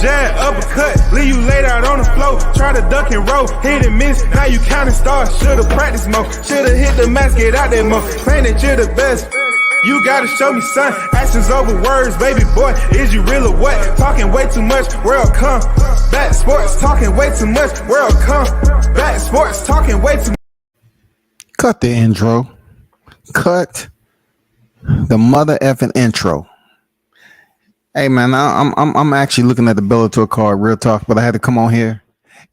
jab, uppercut, leave you laid out on the floor. Try to duck and roll, hit and miss, now you counting stars. Should've practiced more, should've hit the mask, get out there more. Claim that you're the best. You gotta show me, son. Actions over words, baby boy. Is you real or what? Talking way too much, world combat sports. Talking way too much, world combat sports. Talking way too much. Cut the intro. Cut the mother effing intro. Hey man, I'm actually looking at the Bellator card, real talk, but I had to come on here,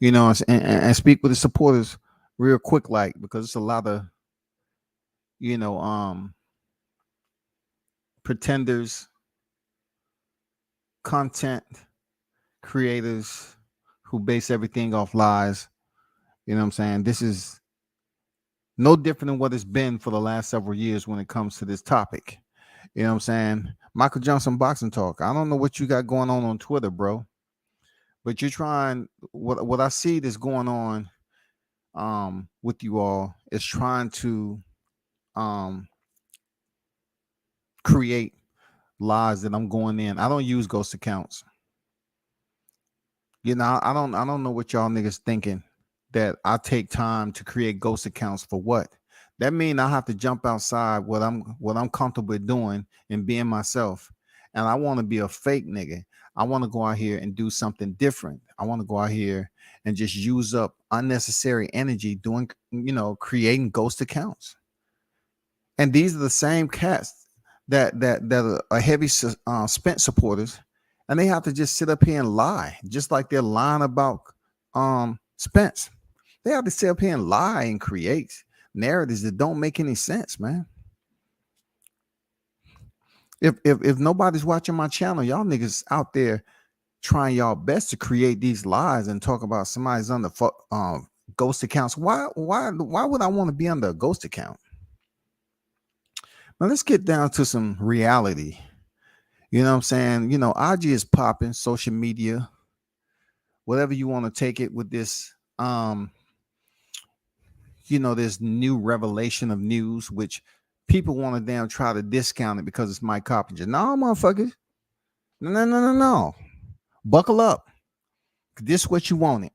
you know, and speak with the supporters real quick, like, because it's a lot of, you know, pretenders, content creators who base everything off lies. You know what I'm saying? This is no different than what it's been for the last several years when it comes to this topic. You know what I'm saying? Michael Johnson boxing talk. I don't know what you got going on Twitter, bro, but you're trying. What I see that's going on with you all is trying to create lies that I'm going in. I don't use ghost accounts. You know, I don't know what y'all niggas thinking that I take time to create ghost accounts for what? That means I have to jump outside what I'm comfortable doing and being myself. And I want to be a fake nigga. I want to go out here and do something different. I want to go out here and just use up unnecessary energy doing, you know, creating ghost accounts. And these are the same cats that are heavy Spence supporters, and they have to just sit up here and lie, just like they're lying about Spence. They have to sit up here and lie and create narratives that don't make any sense, man. If nobody's watching my channel, y'all niggas out there trying y'all best to create these lies and talk about somebody's under ghost accounts. Why would I want to be under a ghost account? Now let's get down to some reality. You know what I'm saying? You know, IG is popping, social media, whatever you want to take it with this, you know, this new revelation of news, which people want to damn try to discount it because it's Mike Coppinger. No, motherfuckers. No. Buckle up. This what you wanted.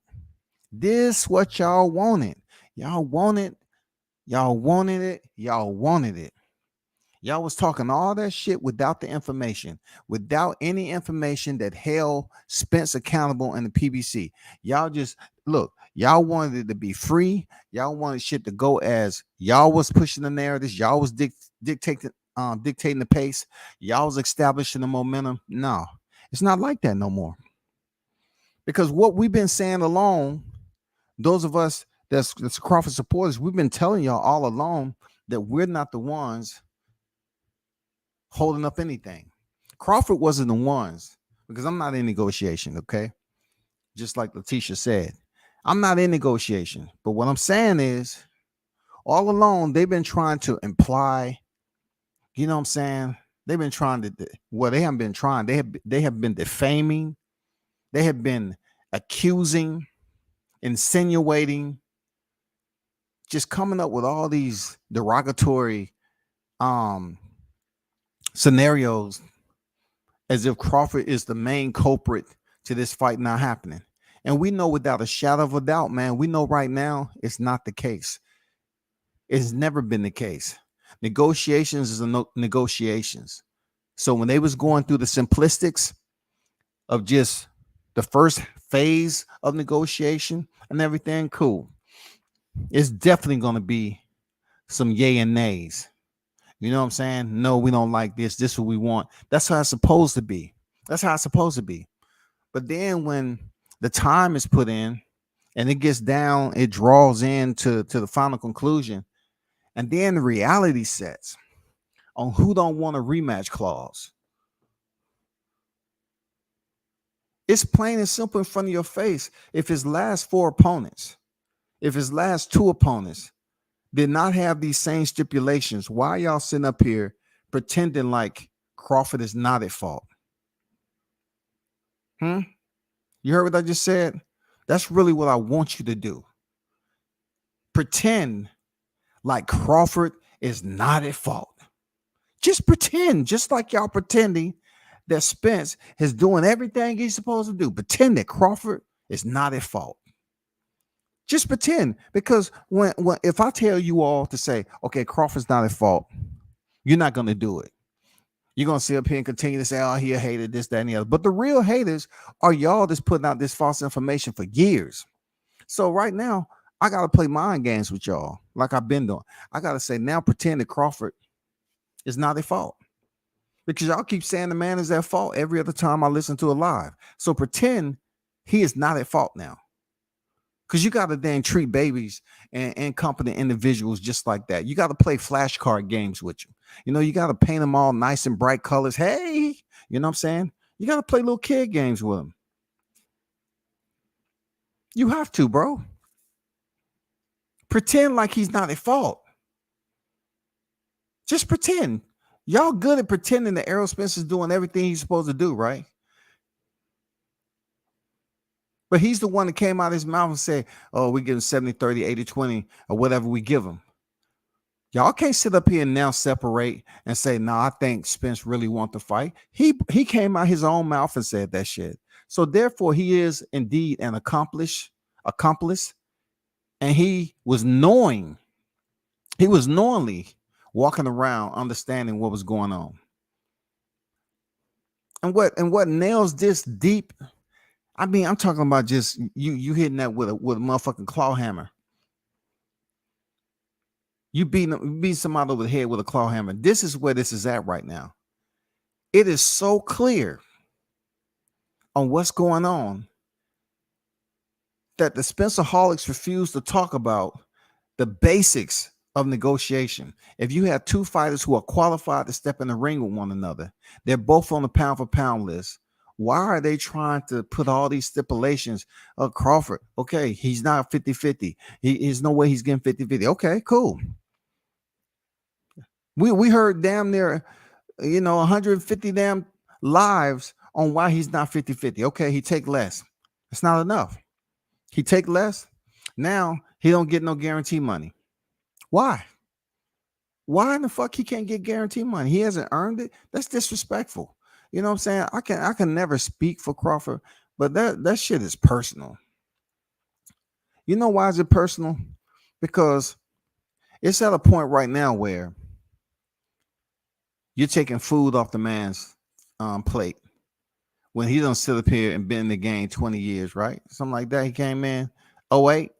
This what y'all wanted. Y'all wanted. Y'all wanted it. Y'all wanted it. Y'all was talking all that shit without the information, without any information that held Spence accountable in the PBC. Y'all just look, y'all wanted it to be free. Y'all wanted shit to go as y'all was pushing the narratives. Y'all was dictating the pace. Y'all was establishing the momentum. No, it's not like that no more. Because what we've been saying along, those of us that's Crawford supporters, we've been telling y'all all along that we're not the ones holding up anything. Crawford wasn't the ones, because I'm not in negotiation, okay? Just like Letitia said, I'm not in negotiation. But what I'm saying is, all along, they've been trying to imply, you know what I'm saying? They've been trying to, well, they haven't been trying. They have been defaming. They have been accusing, insinuating, just coming up with all these derogatory scenarios as if Crawford is the main culprit to this fight not happening. And we know without a shadow of a doubt, man, we know right now it's not the case. It's never been the case. Negotiations is negotiations. So when they was going through the simplistics of just the first phase of negotiation and everything, cool. It's definitely going to be some yay and nays. You know what I'm saying? No, we don't like this. This is what we want. That's how it's supposed to be. That's how it's supposed to be. But then when the time is put in and it gets down, it draws in to the final conclusion. And then the reality sets on who don't want a rematch clause. It's plain and simple in front of your face. If his last four opponents, if his last two opponents did not have these same stipulations, why y'all sitting up here pretending like Crawford is not at fault? You heard what I just said? That's really what I want you to do. Pretend like Crawford is not at fault. Just pretend, just like y'all pretending that Spence is doing everything he's supposed to do. Pretend that Crawford is not at fault. Just pretend, because when if I tell you all to say, okay, Crawford's not at fault, you're not going to do it. You're going to sit up here and continue to say, oh, he a hater, this, that, and the other. But the real haters are y'all that's putting out this false information for years. So right now, I got to play mind games with y'all like I've been doing. I got to say, now pretend that Crawford is not at fault. Because y'all keep saying the man is at fault every other time I listen to a live. So pretend he is not at fault now. Because you got to then treat babies and incompetent individuals just like that. You got to play flashcard games with you. You got to paint them all nice and bright colors. Hey, you know what I'm saying? You got to play little kid games with them. You have to, bro. Pretend like he's not at fault. Just pretend. Y'all good at pretending that Errol Spence is doing everything he's supposed to do, right? But he's the one that came out of his mouth and said, oh, we give him 70, 30, 80, 20, or whatever we give him. Y'all can't sit up here and now separate and say, no, I think Spence really wants to fight. He came out his own mouth and said that shit. So therefore, he is indeed an accomplice, and he was knowingly walking around understanding what was going on. And what nails this deep, I mean, I'm talking about just you hitting that with a motherfucking claw hammer. You beat somebody over the head with a claw hammer. This is where this is at right now. It is so clear on what's going on that the Spencerholics refuse to talk about the basics of negotiation. If you have two fighters who are qualified to step in the ring with one another, they're both on the pound for pound list. Why are they trying to put all these stipulations? Crawford, okay, he's not 50-50. There's no way he's getting 50-50. Okay, cool. We heard damn near, 150 damn lives on why he's not 50-50. Okay, he take less. It's not enough. He take less. Now he don't get no guarantee money. Why? Why in the fuck he can't get guarantee money? He hasn't earned it. That's disrespectful. You know what I'm saying? I can never speak for Crawford, but that shit is personal. You know why is it personal? Because it's at a point right now where you're taking food off the man's plate when he don't sit up here and been in the game 20 years, right? Something like that. He came in 08.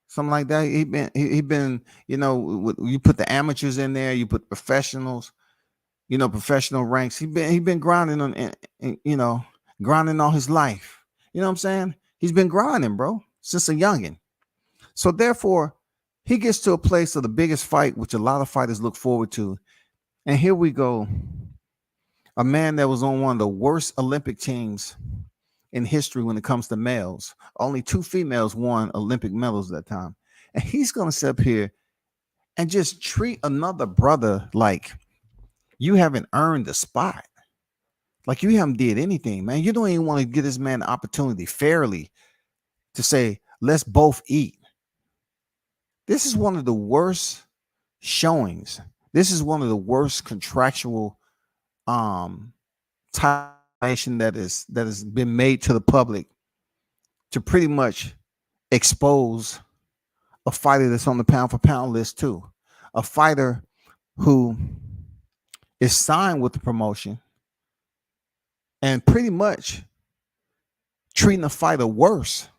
Something like that. He been, you put the amateurs in there, you put professionals, professional ranks. He been grinding on, grinding all his life. You know what I'm saying? He's been grinding, bro, since a youngin'. So therefore, he gets to a place of the biggest fight, which a lot of fighters look forward to. And here we go. A man that was on one of the worst Olympic teams in history when it comes to males. Only 2 females won Olympic medals at that time. And he's going to sit up here and just treat another brother like you haven't earned the spot. Like you haven't did anything, man. You don't even want to give this man the opportunity fairly to say, let's both eat. This is one of the worst showings. This is one of the worst contractual violation that has been made to the public to pretty much expose a fighter that's on the pound for pound list too. A fighter who is signed with the promotion and pretty much treating a fighter worse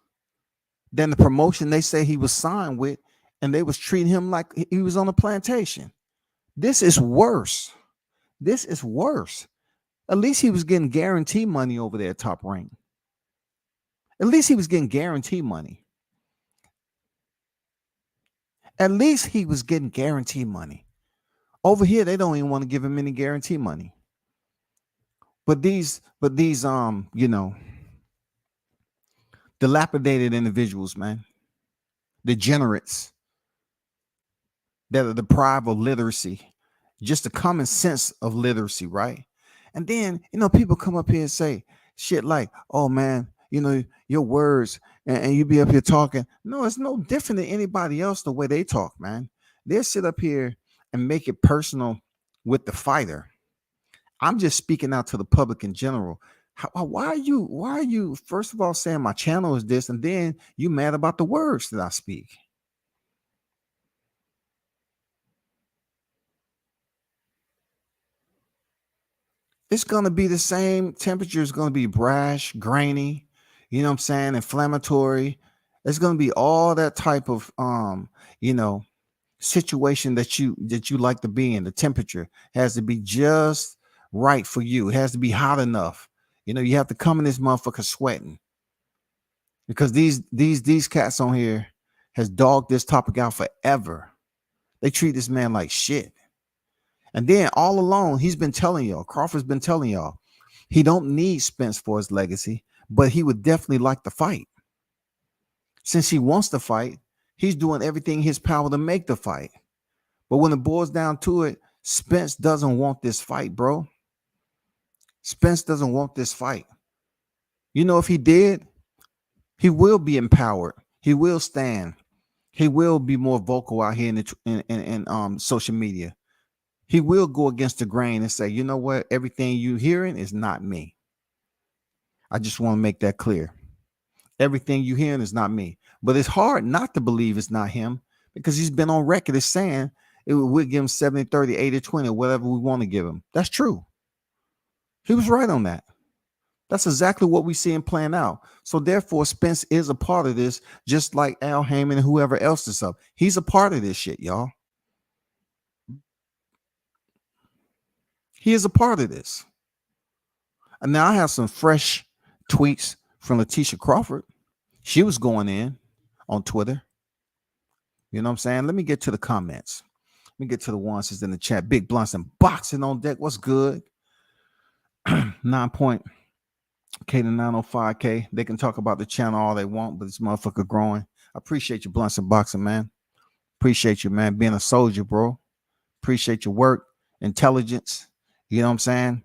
than the promotion they say he was signed with, and they was treating him like he was on a plantation. This is worse. This is worse. At least he was getting guarantee money over there at Top Rank. At least he was getting guarantee money. At least he was getting guarantee money. Over here, they don't even want to give him any guarantee money. But these, dilapidated individuals, man, degenerates that are deprived of literacy, just the common sense of literacy, right? And then, people come up here and say shit like, oh, man, your words, and you be up here talking. No, it's no different than anybody else the way they talk, man. They'll sit up here and make it personal with the fighter. I'm just speaking out to the public in general. Why are you first of all saying my channel is this, and then you mad about the words that I speak? It's going to be the same temperature. Is going to be brash, grainy, you know what I'm saying, inflammatory. It's going to be all that type of you know, situation that you like to be in. The temperature has to be just right for you. It has to be hot enough. You know, you have to come in this motherfucker sweating, because these cats on here has dogged this topic out forever. They treat this man like shit. And then all along, he's been telling y'all, Crawford's been telling y'all, he don't need Spence for his legacy, but he would definitely like to fight. Since he wants to fight, he's doing everything in his power to make the fight. But when it boils down to it, Spence doesn't want this fight, bro. Spence doesn't want this fight. You know, if he did, he will be empowered. He will stand. He will be more vocal out here in social media. He will go against the grain and say, you know what? Everything you hearing is not me. I just want to make that clear. Everything you hearing is not me. But it's hard not to believe it's not him, because he's been on record as saying we'll give him 70, 30, 80, 20, whatever we want to give him. That's true. He was right on that. That's exactly what we see him playing out. So therefore, Spence is a part of this, just like Al Heyman and whoever else is up. He's a part of this shit, y'all. He is a part of this. And now I have some fresh tweets from Letitia Crawford. She was going in on Twitter. You know what I'm saying? Let me get to the comments. Let me get to the ones that's in the chat. Big Blunts and Boxing on deck. What's good? 9 point K to 905K. They can talk about the channel all they want, but this motherfucker growing. I appreciate you, Blunts and Boxing, man. Appreciate you, man, being a soldier, bro. Appreciate your work, intelligence. You know what I'm saying?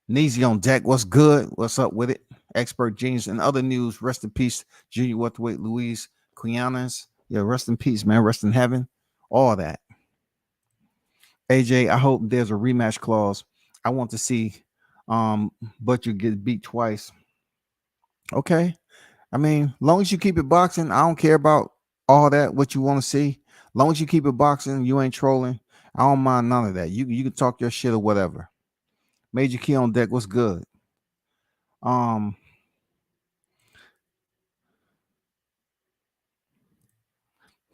Neezy on deck. What's good? What's up with it? Expert Genius and other news. Rest in peace, Junior welterweight Luis Quiñones. Yeah, rest in peace, man. Rest in heaven. All that. AJ, I hope there's a rematch clause. I want to see Butcher get beat twice. Okay. I mean, long as you keep it boxing, I don't care about all that, what you want to see. Long as you keep it boxing, you ain't trolling. I don't mind none of that. You can talk your shit or whatever. Major Key on deck. What's good?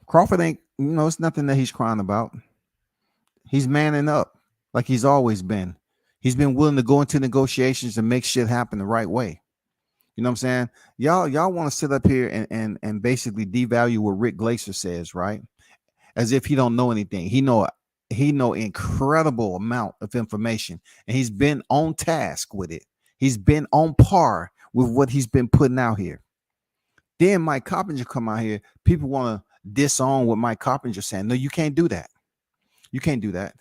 Crawford ain't, it's nothing that he's crying about. He's manning up like he's always been. He's been willing to go into negotiations and make shit happen the right way. You know what I'm saying? Y'all want to sit up here and basically devalue what Rick Glaser says, right? As if he don't know anything. He know incredible amount of information, and he's been on task with it. He's been on par with what he's been putting out here. Then Mike Coppinger come out here. People want to disown what Mike Coppinger saying. No, you can't do that. You can't do that.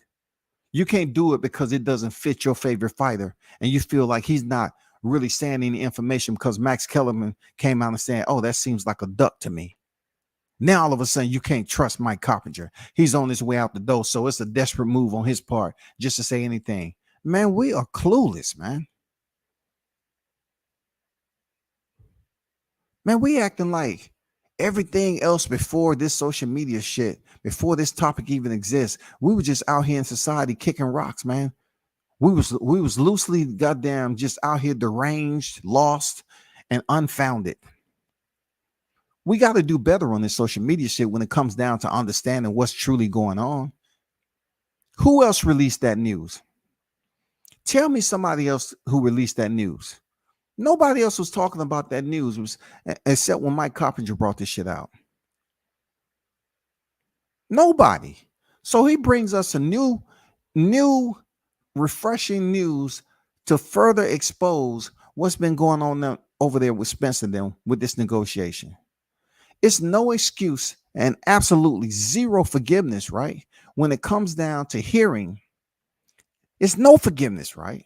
You can't do it because it doesn't fit your favorite fighter, and you feel like he's not really saying any information because Max Kellerman came out and saying, "Oh, that seems like a duck to me." Now all of a sudden you can't trust Mike Coppinger. He's on his way out the door, so it's a desperate move on his part just to say anything. Man, we are clueless, man. Man, we acting like everything else before this social media shit, before this topic even exists. We were just out here in society kicking rocks, man. We was loosely goddamn just out here deranged, lost, and unfounded. We got to do better on this social media shit when it comes down to understanding what's truly going on. Who else released that news? Tell me somebody else who released that news. Nobody else was talking about that news except when Mike Coppinger brought this shit out. Nobody. So he brings us a new, refreshing news to further expose what's been going on over there with Spence and them with this negotiation. It's no excuse and absolutely zero forgiveness, right? When it comes down to hearing, it's no forgiveness, right?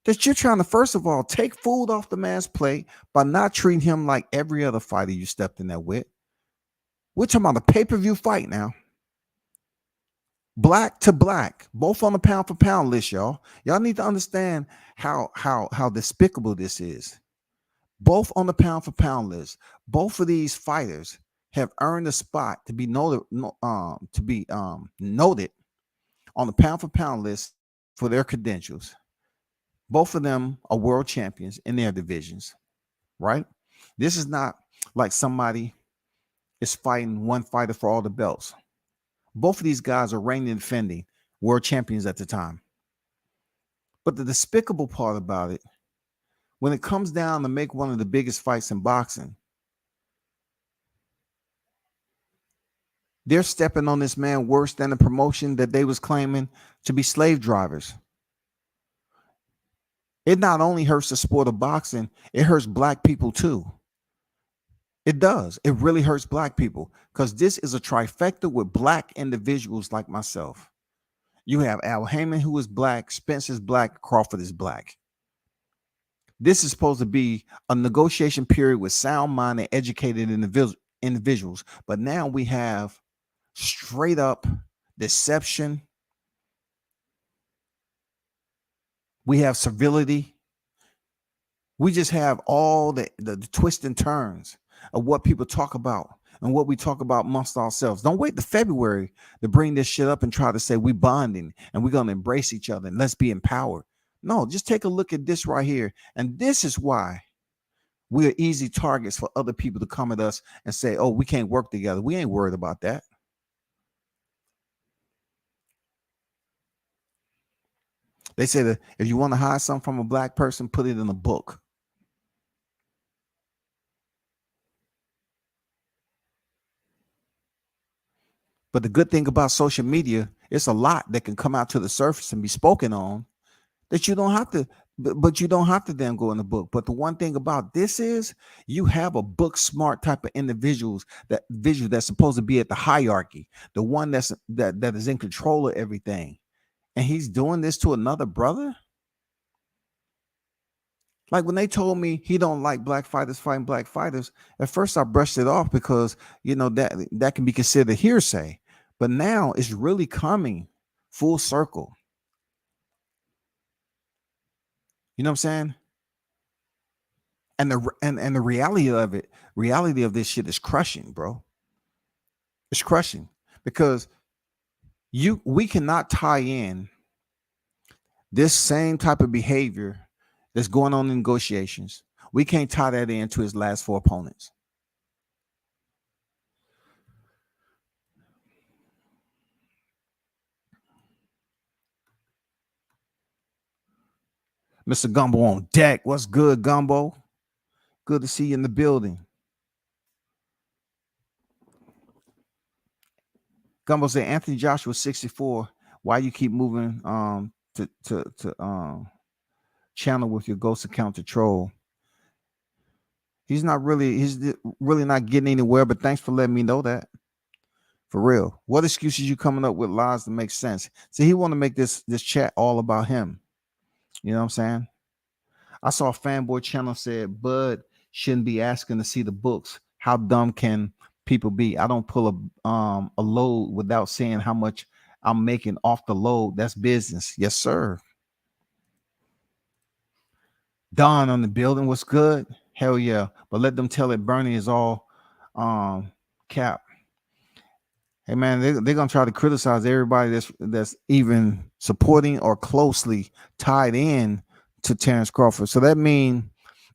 That you're trying to, first of all, take food off the man's plate by not treating him like every other fighter you stepped in there with. We're talking about a pay-per-view fight now. Black to black, both on the pound for pound list, y'all. Y'all need to understand how despicable this is. Both on the pound for pound list. Both of these fighters have earned a spot to be noted, noted on the pound for pound list for their credentials. Both of them are world champions in their divisions, right? This is not like somebody is fighting one fighter for all the belts. Both of these guys are reigning and defending world champions at the time. But the despicable part about it, when it comes down to make one of the biggest fights in boxing, they're stepping on this man worse than the promotion that they was claiming to be slave drivers. It not only hurts the sport of boxing, it hurts black people too. It does. It really hurts black people because this is a trifecta with black individuals like myself. You have Al Heyman, who is black, Spence is black, Crawford is black. This is supposed to be a negotiation period with sound-minded, educated individuals. But now we have straight up deception. We have civility. We just have all the twists and turns of what people talk about and what we talk about amongst ourselves. Don't wait to February to bring this shit up and try to say we bonding and we're going to embrace each other and let's be empowered. No, just take a look at this right here. And this is why we are easy targets for other people to come at us and say, oh, we can't work together. We ain't worried about that. They say that if you want to hide something from a black person, put it in a book. But the good thing about social media, it's a lot that can come out to the surface and be spoken on that you don't have to, but you don't have to then go in the book. But the one thing about this is you have a book smart type of individuals that's supposed to be at the hierarchy, the one that is in control of everything. And he's doing this to another brother. Like when they told me he don't like black fighters fighting black fighters, at first I brushed it off because, you know, that can be considered hearsay. But now it's really coming full circle. You know what I'm saying? And the reality of this shit is crushing, bro. It's crushing because we cannot tie in this same type of behavior that's going on in negotiations. We can't tie that into his last four opponents. Mr. Gumbo on deck. What's good, Gumbo? Good to see you in the building. Gumbo said Anthony Joshua 64. Why you keep moving to channel with your ghost account to troll? He's really not getting anywhere, but thanks for letting me know that. For real. What excuses you coming up with lies to make sense? See, he want to make this chat all about him. You know what I'm saying? I saw a fanboy channel said Bud shouldn't be asking to see the books. How dumb can people be? I don't pull a load without seeing how much I'm making off the load. That's business. Yes, sir. Don on the building. What's good? Hell yeah. But let them tell it Bernie is all cap. Hey man, they're gonna try to criticize everybody that's even supporting or closely tied in to Terrence Crawford. So that means,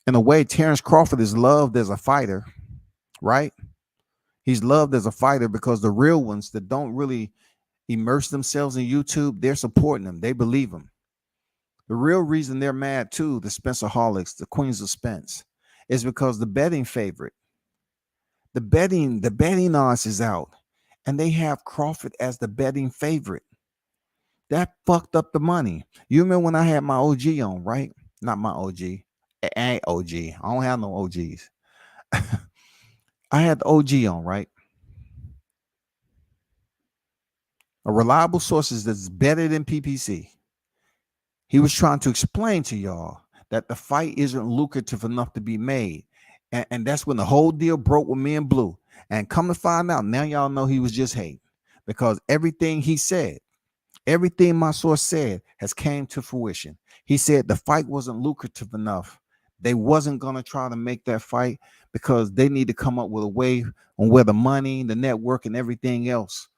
in a way, Terrence Crawford is loved as a fighter, right? He's loved as a fighter because the real ones that don't really immerse themselves in YouTube, they're supporting him. They believe him. The real reason they're mad too, the Spencerholics, the Queens of Spence, is because the betting favorite, the betting odds is out. And they have Crawford as the betting favorite. That fucked up the money. You remember when I had my OG on, right? Not my OG. It ain't OG. I don't have no OGs. I had the OG on, right? A reliable sources that's better than PPC. He was trying to explain to y'all that the fight isn't lucrative enough to be made. And that's when the whole deal broke with me and Blue. And come to find out, now y'all know he was just hating because everything he said, Everything my source said has came to fruition. He said the fight wasn't lucrative enough. They wasn't going to try to make that fight because they need to come up with a way on where the money, the network, and everything else.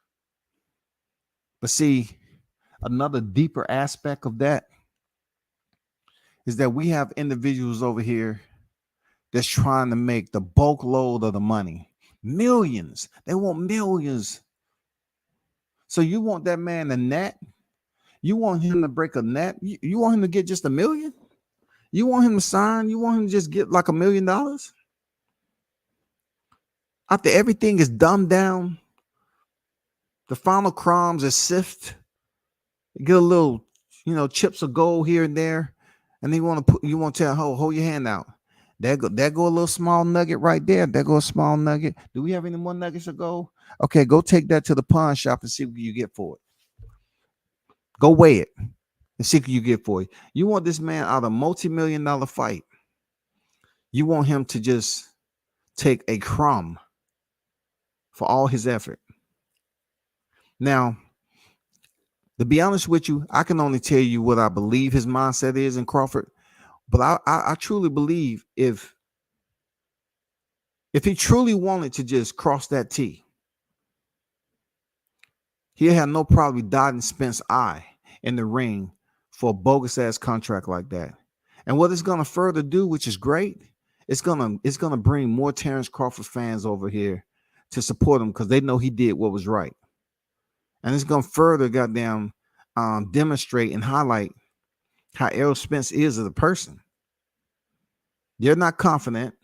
But see, another deeper aspect of that is that we have individuals over here that's trying to make the bulk load of the money. Millions. They want millions. So you want that man a net? You want him to break a net? You want him to get just $1 million? You want him to sign? You want him to just get like $1 million? After everything is dumbed down, the final crumbs is sift, get a little, chips of gold here and there, and then you want to tell, hold your hand out. There go a little small nugget right there. There go a small nugget. Do we have any more nuggets of gold? Okay, go take that to the pawn shop and see what you get for it. Go weigh it and see what you get for it. You want this man out of a multi-million-dollar fight. You want him to just take a crumb for all his effort. Now, to be honest with you, I can only tell you what I believe his mindset is in Crawford. But I truly believe if he truly wanted to just cross that T, he'll have no problem dotting Spence's eye in the ring for a bogus ass contract like that. And what it's going to further do, which is great, it's going to bring more Terrence Crawford fans over here to support him because they know he did what was right. And it's going to further goddamn demonstrate and highlight how Errol Spence is as a person. They're not confident.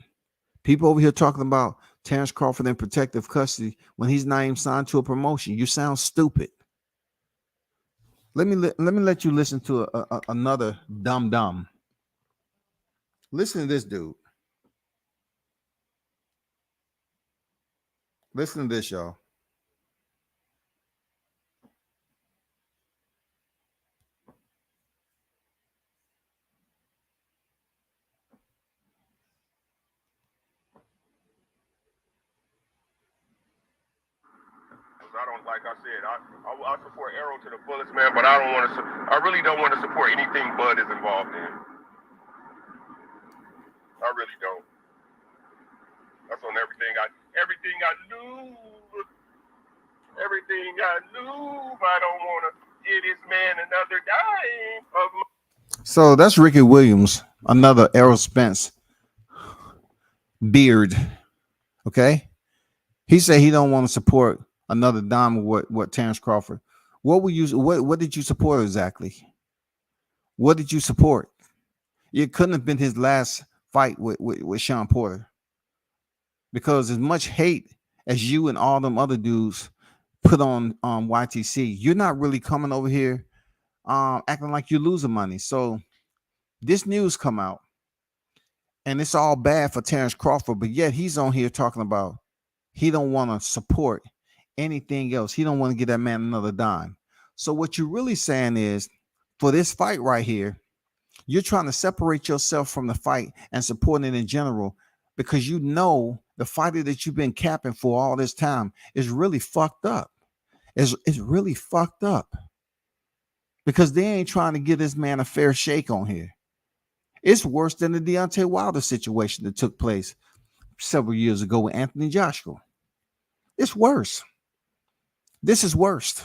People over here talking about Terrence Crawford in protective custody when he's not even signed to a promotion. You sound stupid. Let me let you listen to another dumb. Listen to this dude. Listen to this, y'all. I don't, like I said, I support Arrow to the fullest, man, but I really don't want to support anything Bud is involved in. I really don't. That's on everything I knew. Everything I knew. I don't want to give this man another dime of my... So that's Ricky Williams, another Errol Spence beard. Okay. He said he don't want to support another dime of what Terrence Crawford. What did you support exactly? What did you support? It couldn't have been his last fight with Sean Porter. Because as much hate as you and all them other dudes put on YTC, you're not really coming over here acting like you're losing money. So this news come out and it's all bad for Terrence Crawford, but yet he's on here talking about he don't want to support anything else. He don't want to give that man another dime. So what you're really saying is, for this fight right here, you're trying to separate yourself from the fight and supporting it in general because you know the fighter that you've been capping for all this time is really fucked up. It's really fucked up because they ain't trying to give this man a fair shake on here. It's worse than the Deontay Wilder situation that took place several years ago with Anthony Joshua. It's worse. This is worst.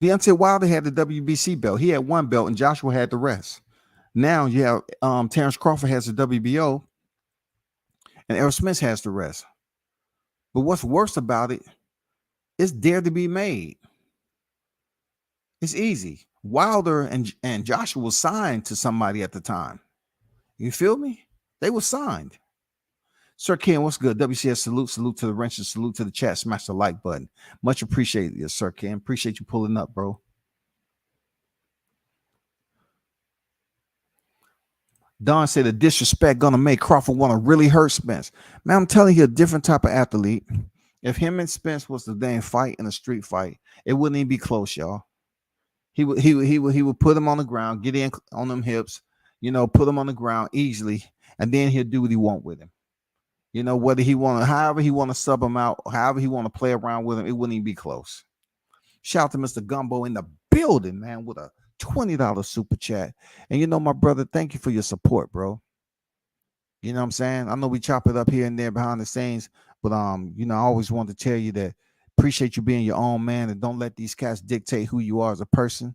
Deontay Wilder had the WBC belt. He had one belt and Joshua had the rest. Now you have Terrence Crawford has the WBO and Errol Spence has the rest. But what's worse about it is dare to be made. It's easy. Wilder and Joshua was signed to somebody at the time. You feel me? They were signed. Sir Ken, what's good? WCS salute to the wrenches, salute to the chat. Smash the like button. Much appreciated, yes, Sir Ken. Appreciate you pulling up, bro. Don said the disrespect gonna make Crawford want to really hurt Spence. Man, I'm telling you, a different type of athlete. If him and Spence was the damn fight in a street fight, it wouldn't even be close, y'all. He would put him on the ground, get in on them hips, put him on the ground easily, and then he'll do what he want with him. Whether however he want to sub him out, however he want to play around with him, it wouldn't even be close. Shout out to Mr. Gumbo in the building, man, with a $20 super chat. And you know, my brother, thank you for your support, bro. You know what I'm saying? I know we chop it up here and there behind the scenes, but you know, I always want to tell you that appreciate you being your own man and don't let these cats dictate who you are as a person.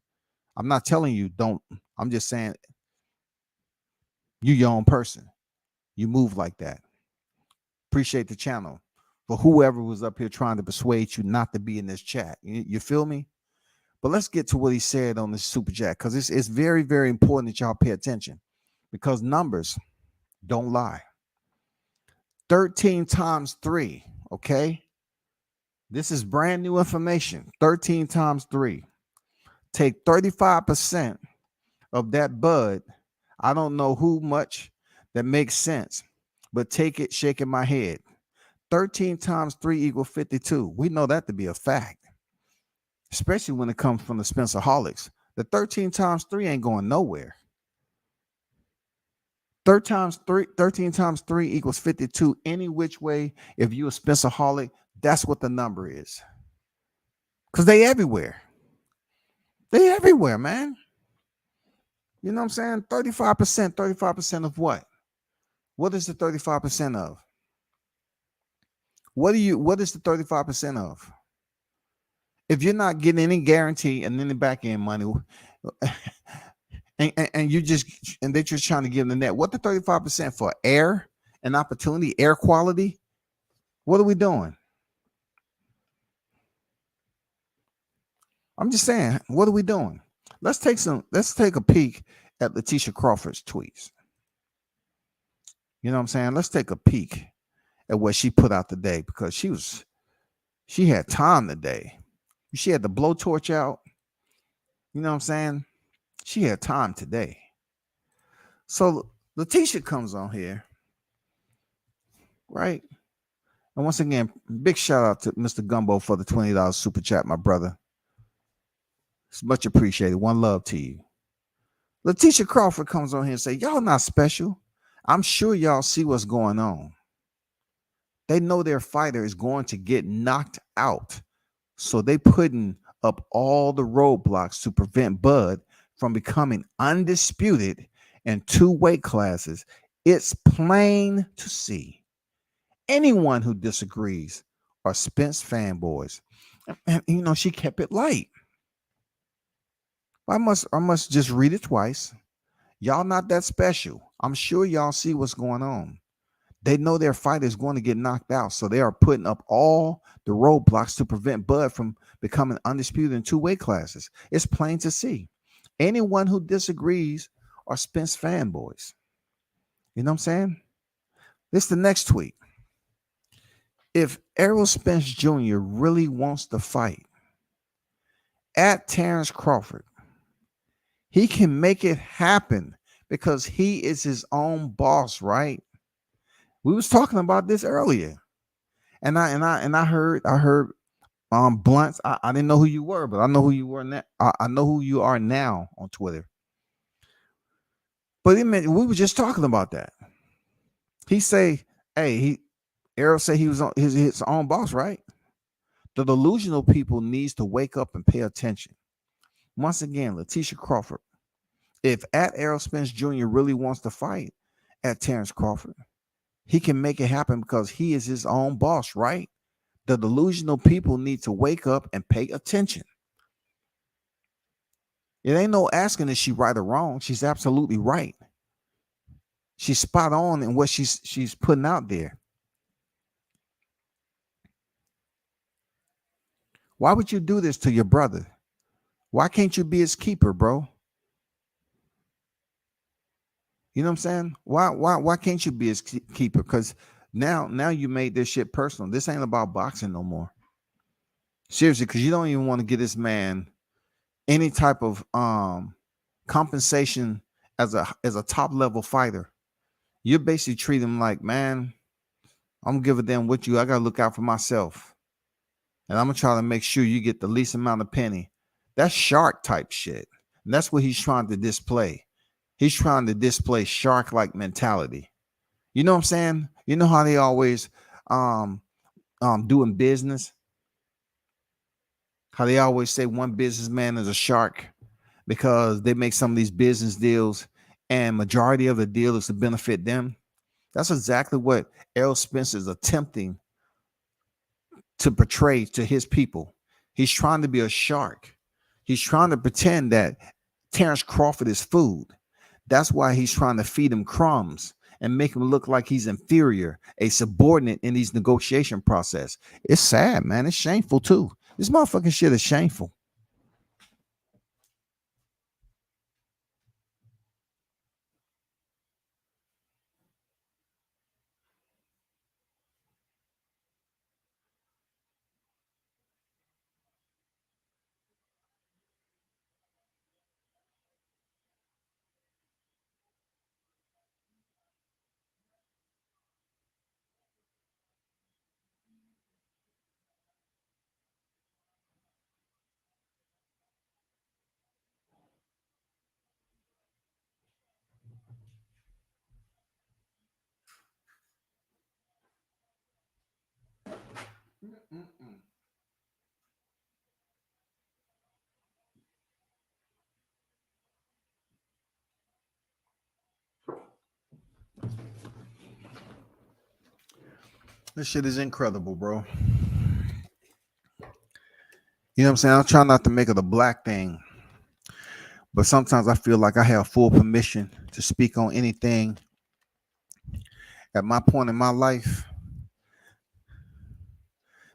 I'm not telling you don't. I'm just saying you your own person. You move like that. Appreciate the channel for whoever was up here trying to persuade you not to be in this chat. You feel me? But let's get to what he said on this super chat because it's very, very important that y'all pay attention because numbers don't lie. 13 times 3, okay? This is brand new information. 13 times 3. Take 35% of that bud. I don't know who much that makes sense, but take it shaking my head. 13 times 3 equals 52. We know that to be a fact, especially when it comes from the Spencerholics. The 13 times 3 ain't going nowhere. 13 times 3 equals 52. Any which way, if you a Spencerholic, that's what the number is. Because they everywhere. They everywhere, man. You know what I'm saying? 35%. 35% of what? What is the 35% of? What is the 35% of? If you're not getting any guarantee and any back end money, and you just and they're just trying to give them the net, what the 35% for? Air and opportunity, air quality? What are we doing? I'm just saying, what are we doing? Let's take a peek at Letitia Crawford's tweets. You know what I'm saying? Let's take a peek at what she put out today because she had time today. She had the blowtorch out. You know what I'm saying? She had time today. So Letitia comes on here, right? And once again, big shout out to Mr. Gumbo for the $20 super chat, my brother. It's much appreciated. One love to you. Letitia Crawford comes on here and say, y'all not special. I'm sure y'all see what's going on. They know their fighter is going to get knocked out. So they putting up all the roadblocks to prevent Bud from becoming undisputed in 2 weight classes. It's plain to see. Anyone who disagrees are Spence fanboys. And you know, she kept it light. I must just read it twice. Y'all not that special. I'm sure y'all see what's going on. They know their fighter is going to get knocked out, so they are putting up all the roadblocks to prevent Bud from becoming undisputed in 2 weight classes. It's plain to see. Anyone who disagrees are Spence fanboys. You know what I'm saying? This is the next tweet. If Errol Spence Jr. really wants to fight at Terrence Crawford, he can make it happen because he is his own boss, right? We was talking about this earlier, and I heard Blunts. I didn't know who you were, but I know who you were now. I know who you are now on Twitter. But we were just talking about that. He say, "Hey, Errol said he was on his own boss, right?" The delusional people needs to wake up and pay attention. Once again, Letitia Crawford. If at Errol Spence Jr. really wants to fight at Terrence Crawford, he can make it happen because he is his own boss, right? The delusional people need to wake up and pay attention. It ain't no asking is she right or wrong. She's absolutely right. She's spot on in what she's putting out there. Why would you do this to your brother? Why can't you be his keeper, bro? You know what I'm saying? Why can't you be his keeper? Because now you made this shit personal. This ain't about boxing no more. Seriously, because you don't even want to give this man any type of compensation as a top level fighter. You basically treat him like, man, I'm gonna give a damn what you. I gotta look out for myself, and I'm gonna try to make sure you get the least amount of penny. That's shark type shit, and that's what he's trying to display. He's trying to display shark-like mentality. You know what I'm saying? You know how they always doing business. How they always say one businessman is a shark because they make some of these business deals and majority of the deal is to benefit them. That's exactly what Errol Spence is attempting to portray to his people. He's trying to be a shark. He's trying to pretend that Terrence Crawford is food. That's why he's trying to feed him crumbs and make him look like he's inferior, a subordinate in these negotiation process. It's sad, man. It's shameful too. This motherfucking shit is shameful. This shit is incredible, bro. You know what I'm saying? I'm trying not to make it a black thing, but sometimes I feel like I have full permission to speak on anything at my point in my life.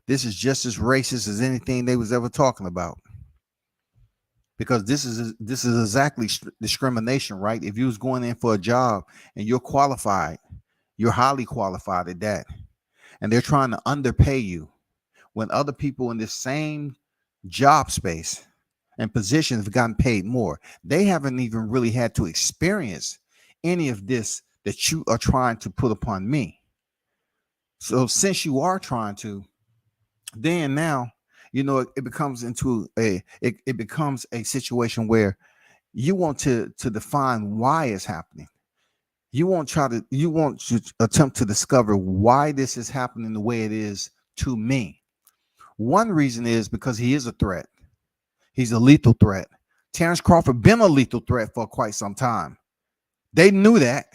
This is just as racist as anything they was ever talking about. Because this is exactly discrimination, right? If you was going in for a job and you're qualified, you're highly qualified at that, and they're trying to underpay you when other people in this same job space and position have gotten paid more. They haven't even really had to experience any of this that you are trying to put upon me. So since you are trying to, then now, you know, it becomes into it becomes a situation where you want to define why it's happening. You want to attempt to discover why this is happening the way it is to me. One reason is because he is a threat. He's a lethal threat. Terrence Crawford been a lethal threat for quite some time. They knew that.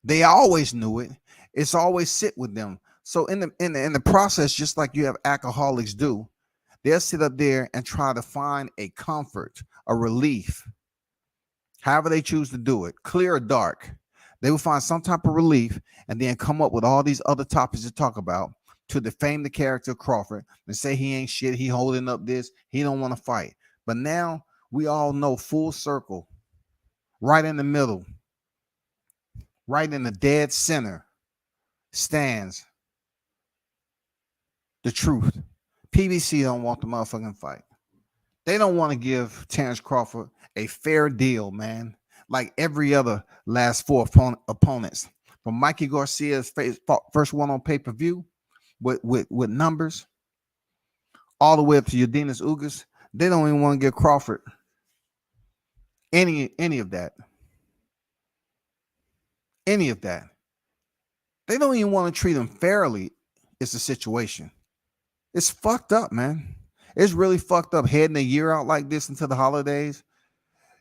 They always knew it. It's always sit with them. So in the process, just like you have alcoholics do, they'll sit up there and try to find a comfort, a relief, however they choose to do it, clear or dark. They will find some type of relief and then come up with all these other topics to talk about to defame the character of Crawford and say he ain't shit, he holding up this, he don't want to fight. But now we all know full circle, right in the middle, right in the dead center, stands the truth. PBC don't want the motherfucking fight. They don't want to give Terrence Crawford a fair deal, man. Like every other last four opponents. From Mikey Garcia's first one on pay-per-view with numbers, all the way up to Udenis Ugas, they don't even want to give Crawford any of that. Any of that. They don't even want to treat him fairly. It's a situation. It's fucked up, man. It's really fucked up heading a year out like this into the holidays.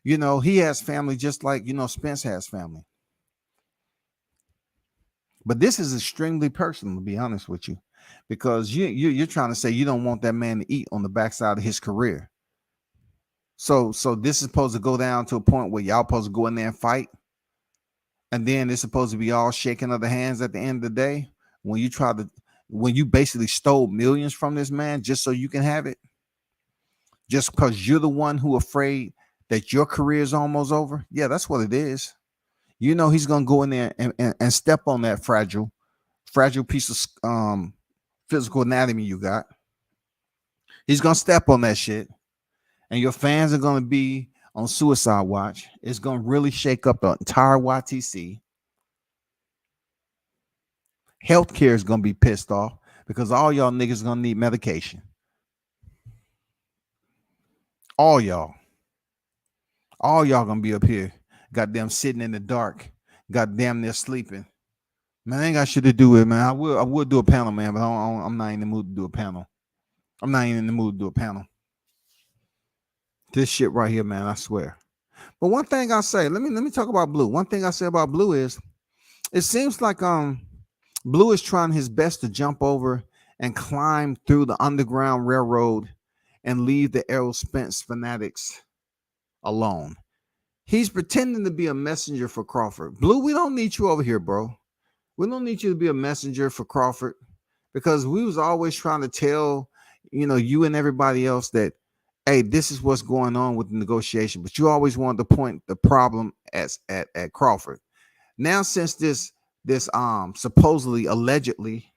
You know, he has family just like, you know, Spence has family. But this is extremely personal, to be honest with you, because you're trying to say you don't want that man to eat on the backside of his career. So this is supposed to go down to a point where y'all supposed to go in there and fight. And then it's supposed to be all shaking of the hands at the end of the day when you basically stole millions from this man just so you can have it. Just because you're the one who afraid that your career is almost over. Yeah, that's what it is. You know, he's going to go in there and step on that fragile piece of physical anatomy you got. He's going to step on that shit. And your fans are going to be on suicide watch. It's going to really shake up the entire YTC. Healthcare is going to be pissed off because all y'all niggas are going to need medication. All y'all going to be up here, goddamn sitting in the dark, goddamn near sleeping. Man, I ain't got shit to do with it, man. I would do a panel, man, but I'm not in the mood to do a panel. I'm not even in the mood to do a panel. This shit right here, man, I swear. But one thing I say, let me talk about Blue. One thing I say about Blue is it seems like Blue is trying his best to jump over and climb through the Underground Railroad and leave the Errol Spence fanatics alone. He's pretending to be a messenger for Crawford. Blue, we don't need you over here, bro. We don't need you to be a messenger for Crawford because we was always trying to tell, you and everybody else that, hey, this is what's going on with the negotiation. But you always wanted to point the problem at Crawford. Now, since this supposedly, allegedly,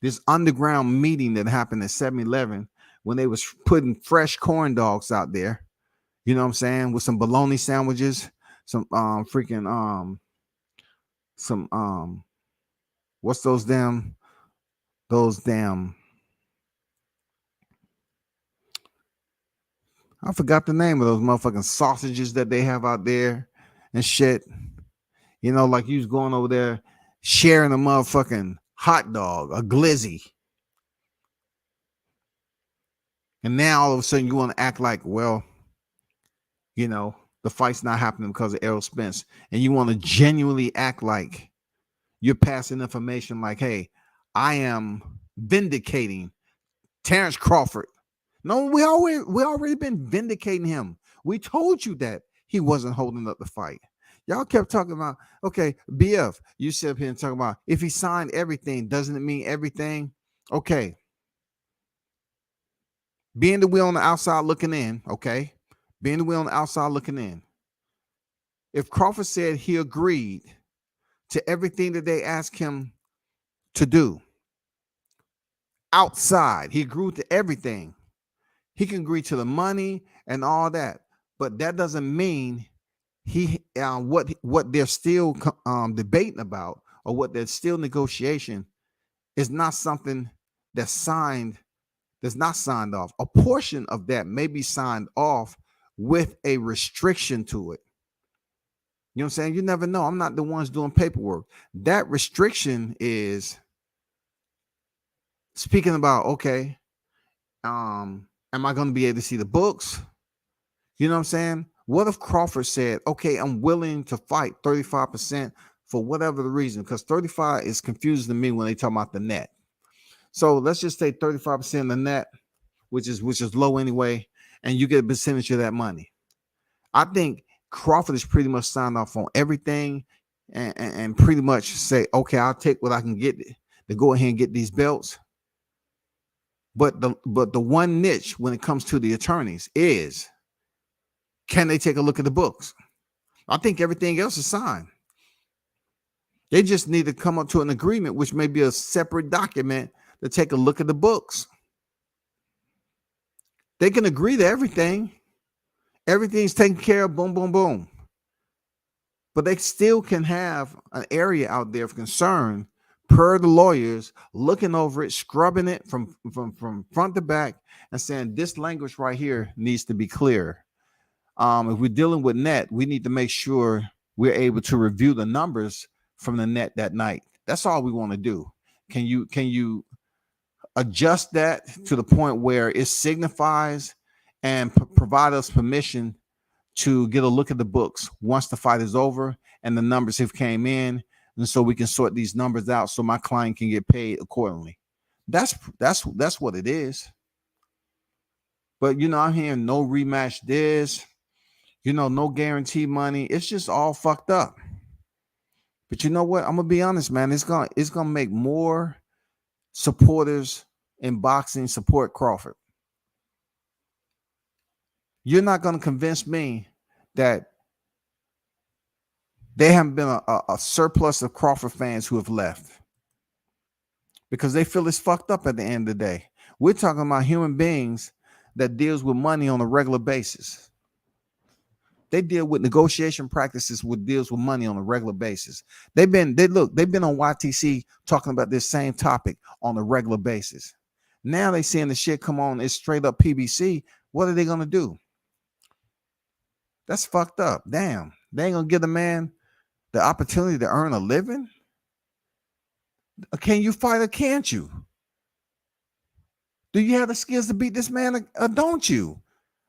this underground meeting that happened at 7-Eleven when they was putting fresh corn dogs out there, you know what I'm saying, with some bologna sandwiches, some what's those damn I forgot the name of those motherfucking sausages that they have out there and shit. Like you was going over there sharing a motherfucking hot dog, a glizzy. And now all of a sudden you want to act like, well, the fight's not happening because of Errol Spence. And you want to genuinely act like you're passing information like, hey, I am vindicating Terrence Crawford. No, we already been vindicating him. We told you that he wasn't holding up the fight. Y'all kept talking about, okay, BF, you sit up here and talk about if he signed everything, doesn't it mean everything? Okay. Being the wheel on the outside looking in, okay? Being the wheel on the outside looking in. If Crawford said he agreed to everything that they asked him to do outside, he agreed to everything. He can agree to the money and all that, but that doesn't mean what they're still debating about or what they're still negotiation is not something that's not signed off. A portion of that may be signed off with a restriction to it. You know what I'm saying? You never know. I'm not the ones doing paperwork. That restriction is speaking about, okay, am I going to be able to see the books? You know what I'm saying? What if Crawford said, okay, I'm willing to fight 35% for whatever the reason? Because 35 is confusing to me when they talk about the net. So let's just say 35% of the net, which is low anyway, and you get a percentage of that money. I think Crawford is pretty much signed off on everything and pretty much say, okay, I'll take what I can get to go ahead and get these belts. But the one niche when it comes to the attorneys is, can they take a look at the books? I think everything else is signed. They just need to come up to an agreement, which may be a separate document to take a look at the books. They can agree to everything. Everything's taken care of, boom, boom, boom. But they still can have an area out there of concern per the lawyers, looking over it, scrubbing it from front to back and saying this language right here needs to be clear. If we're dealing with net, we need to make sure we're able to review the numbers from the net that night. That's all we want to do. Can you adjust that to the point where it signifies and provide us permission to get a look at the books once the fight is over and the numbers have came in, and so we can sort these numbers out so my client can get paid accordingly. That's what it is. But I'm hearing no rematch this, no guarantee money. It's just all fucked up. But you know what? I'm gonna be honest, man. It's gonna make more supporters in boxing support Crawford. You're not gonna convince me that they haven't been a surplus of Crawford fans who have left because they feel it's fucked up at the end of the day. We're talking about human beings that deals with money on a regular basis. They deal with negotiation practices with deals with money on a regular basis. They've been on YTC talking about this same topic on a regular basis. Now they seeing the shit come on, it's straight up PBC. What are they gonna do? That's fucked up. Damn, they ain't gonna give the man the opportunity to earn a living. Can you fight or can't you? Do you have the skills to beat this man or don't you?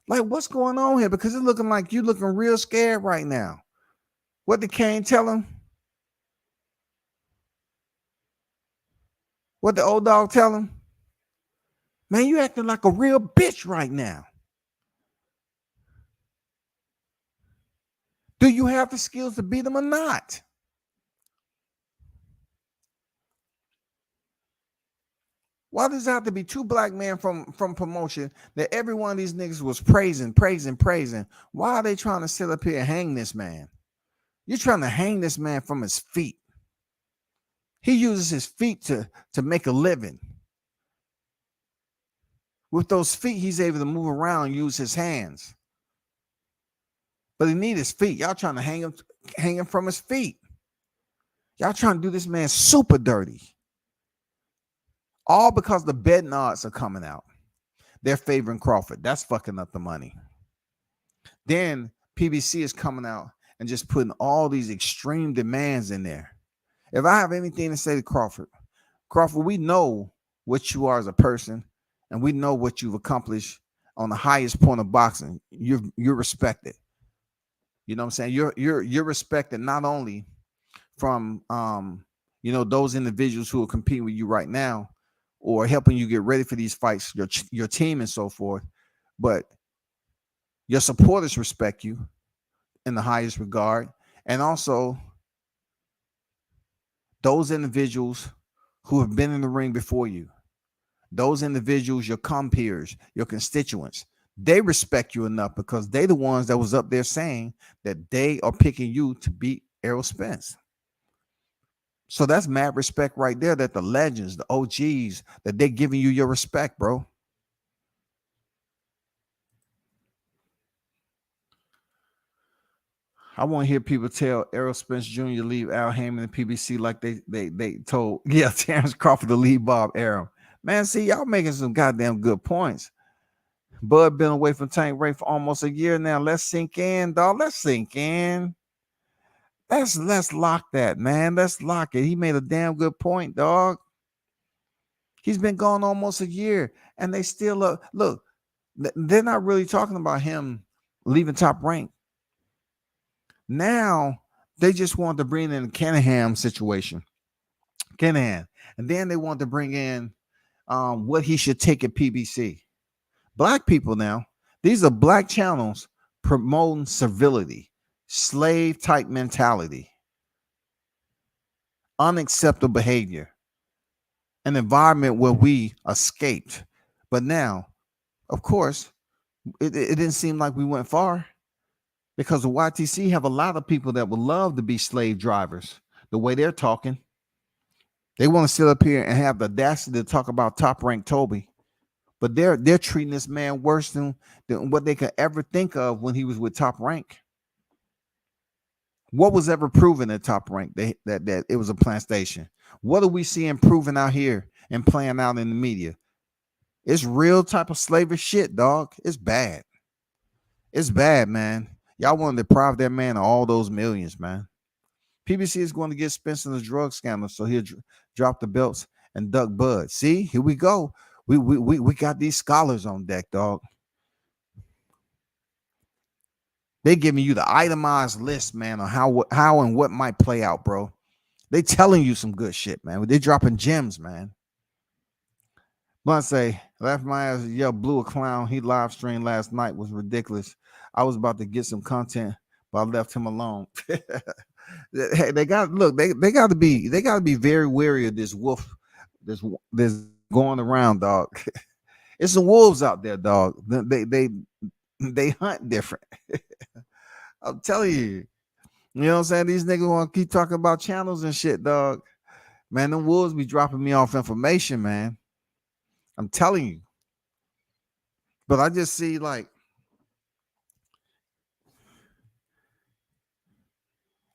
Like, what's going on here? Because it's looking like you looking real scared right now. What did Kane tell him? What the old dog tell him? Man, you acting like a real bitch right now. Do you have the skills to beat them or not? Why does it have to be two black men from promotion that every one of these niggas was praising? Why are they trying to sit up here and hang this man? You're trying to hang this man from his feet. He uses his feet to make a living. With those feet, he's able to move around and use his hands. But he needs his feet. Y'all trying to hang him from his feet. Y'all trying to do this man super dirty. All because the betting odds are coming out. They're favoring Crawford. That's fucking up the money. Then PBC is coming out and just putting all these extreme demands in there. If I have anything to say to Crawford, we know what you are as a person, and we know what you've accomplished on the highest point of boxing. You're respected. You know what I'm saying? You're respected not only from those individuals who are competing with you right now or helping you get ready for these fights, your team and so forth, but your supporters respect you in the highest regard. And also those individuals who have been in the ring before you, those individuals, your compeers, your constituents, they respect you enough because they the ones that was up there saying that they are picking you to beat Errol Spence. So that's mad respect right there, that the legends, the OGs, that they're giving you your respect, bro. I want to hear people tell Errol Spence Jr. to leave Al Haymon and PBC like they told, Terrence Crawford to leave Bob Arum. Man, see, y'all making some goddamn good points. Bud been away from Tank Ray for almost a year now. Let's sink in, dog. Let's sink in. Let's lock that, man. Let's lock it. He made a damn good point, dog. He's been gone almost a year, and they still look. They're not really talking about him leaving Top Rank. Now they just want to bring in the Cunningham situation, and then they want to bring in what he should take at PBC. Black people now. These are black channels promoting civility. Slave type mentality, unacceptable behavior, an environment where we escaped. But now, of course, it didn't seem like we went far because the YTC have a lot of people that would love to be slave drivers. The way they're talking, they want to sit up here and have the audacity to talk about Top Rank Toby, but they're treating this man worse than what they could ever think of when he was with Top Rank. What was ever proven at Top Rank that it was a plant station? What are we seeing proven out here and playing out in the media? It's real type of slavish shit, dog. It's bad. It's bad, man. Y'all want to deprive that man of all those millions, man. PBC is going to get Spence in the drug scandal, so he'll drop the belts and duck Bud. See, here we go. We got these scholars on deck, dog. They giving you the itemized list, man, on how and what might play out, bro. They telling you some good shit, man. They dropping gems, man. Blunt say, laugh my ass, yo, blew a clown. He live streamed last night, was ridiculous. I was about to get some content, but I left him alone. Hey, they got to be very wary of this wolf, this going around, dog. It's some wolves out there, dog. They hunt different. I'm telling you. You know what I'm saying? These niggas want to keep talking about channels and shit, dog. Man, them wolves be dropping me off information, man. I'm telling you. But I just see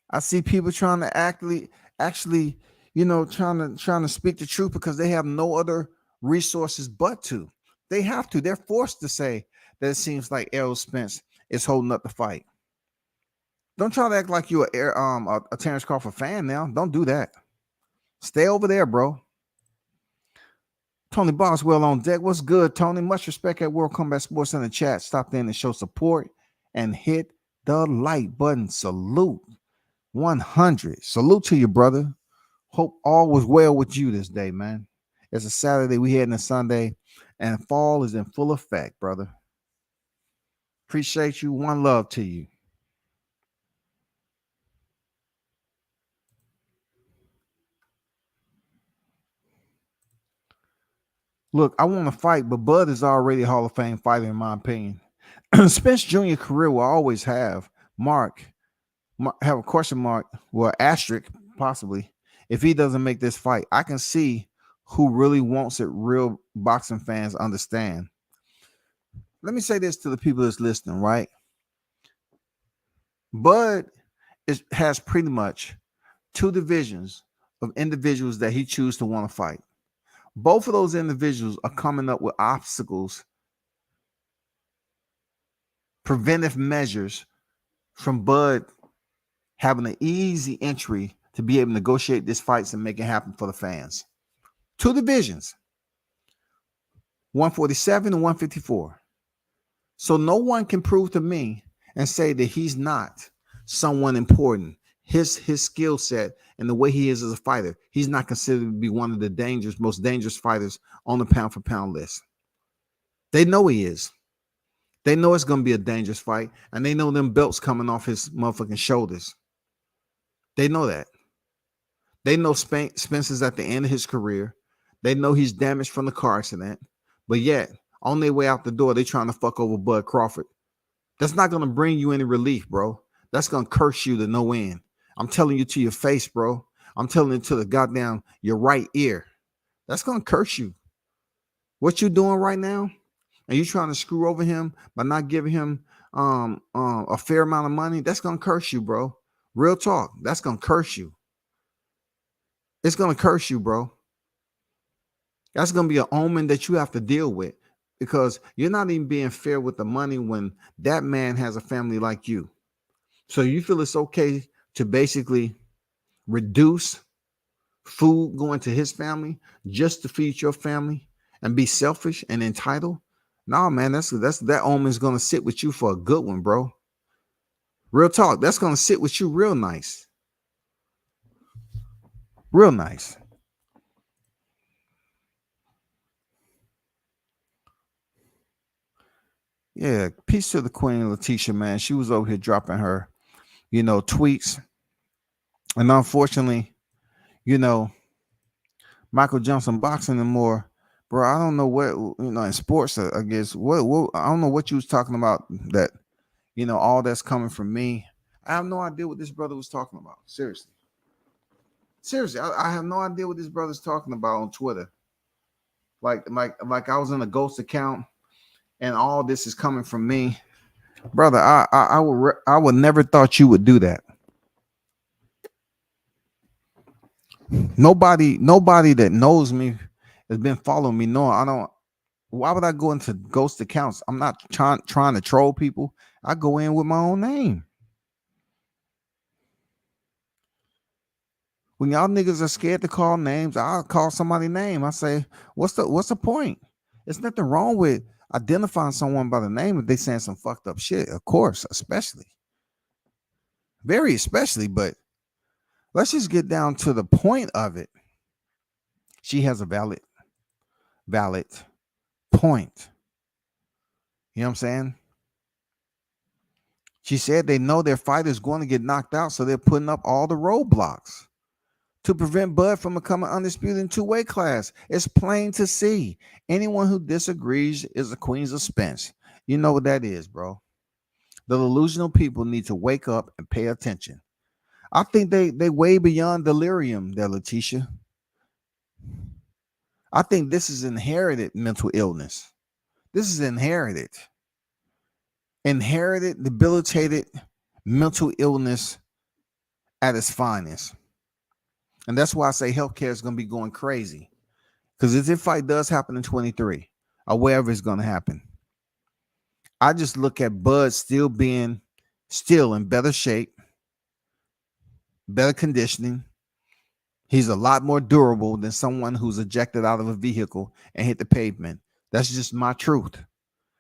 I see people trying to actually, trying to speak the truth because they have no other resources but to. They have to. They're forced to say that it seems like Errol Spence is holding up the fight. Don't try to act like you're a Terrence Crawford fan now. Don't do that. Stay over there, bro. Tony Boswell on deck. What's good, Tony? Much respect at World Combat Sports in the chat. Stop in and show support and hit the like button. Salute 100. Salute to you, brother. Hope all was well with you this day, man. It's a Saturday. We heading to Sunday, and fall is in full effect, brother. Appreciate you. One love to you. Look, I want to fight, but Bud is already a Hall of Fame fighter, in my opinion. Spence Jr. career will always have have a question mark, well, asterisk, possibly, if he doesn't make this fight. I can see who really wants it. Real boxing fans understand. Let me say this to the people that's listening, right? Bud has pretty much two divisions of individuals that he chooses to want to fight. Both of those individuals are coming up with obstacles, preventive measures from Bud having an easy entry to be able to negotiate these fights and make it happen for the fans. Two divisions, 147 and 154. So no one can prove to me and say that he's not someone important. His skill set and the way he is as a fighter, he's not considered to be one of the most dangerous fighters on the pound for pound list. They know he is. They know it's going to be a dangerous fight, and they know them belts coming off his motherfucking shoulders. They know that. They know Spence is at the end of his career. They know he's damaged from the car accident, but yet on their way out the door, they trying to fuck over Bud Crawford. That's not going to bring you any relief, bro. That's going to curse you to no end. I'm telling you to your face, bro. I'm telling you to the goddamn your right ear. That's going to curse you. What you doing right now? And you trying to screw over him by not giving him a fair amount of money? That's going to curse you, bro. Real talk. That's going to curse you. It's going to curse you, bro. That's going to be an omen that you have to deal with, because you're not even being fair with the money when that man has a family like you. So you feel it's okay to basically reduce food going to his family just to feed your family and be selfish and entitled? No, man, that omen is going to sit with you for a good one, bro. Real talk. That's going to sit with you real nice. Real nice. Yeah, peace to the Queen Letitia, man. She was over here dropping her, tweets. And unfortunately, Michael Johnson boxing and more, bro. I don't know what, in sports, I guess, what I don't know what you was talking about, that, all that's coming from me. I have no idea what this brother was talking about. Seriously, I have no idea what this brother's talking about on Twitter. Like I was in a ghost account, and all this is coming from me, brother. I would never thought you would do that. Nobody that knows me has been following me. No, I don't. Why would I go into ghost accounts? I'm not trying to troll people. I go in with my own name. When y'all niggas are scared to call names, I'll call somebody's name. I say, what's the point? There's nothing wrong with identifying someone by the name if they saying some fucked up shit. Of course, especially. Very especially, but let's just get down to the point of it. She has a valid point. You know what I'm saying? She said they know their fighter is going to get knocked out, so they're putting up all the roadblocks to prevent Bud from becoming undisputed in two-weight class. It's plain to see. Anyone who disagrees is the Queens of Spence. You know what that is, bro. The delusional people need to wake up and pay attention. I think they way beyond delirium there, Letitia. I think this is inherited mental illness. This is inherited debilitated mental illness at its finest. And that's why I say healthcare is going to be going crazy. Because if this fight does happen in 23 or wherever it's going to happen, I just look at Bud still in better shape, better conditioning, He's a lot more durable than someone who's ejected out of a vehicle and hit the pavement. That's just my truth.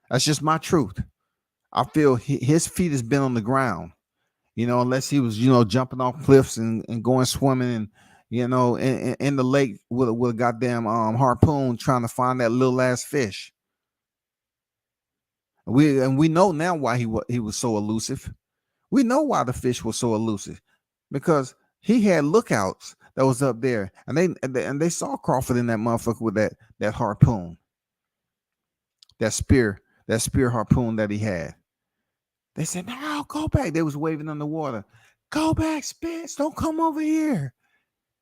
That's just my truth. I feel his feet has been on the ground, unless he was, jumping off cliffs and going swimming and, in the lake with a goddamn harpoon trying to find that little ass fish. We know now why he was so elusive. We know why the fish was so elusive, because he had lookouts that was up there, and they saw Crawford in that motherfucker with that harpoon, that spear harpoon that he had. They said, "No, go back." They was waving on the water. "Go back, Spence. Don't come over here.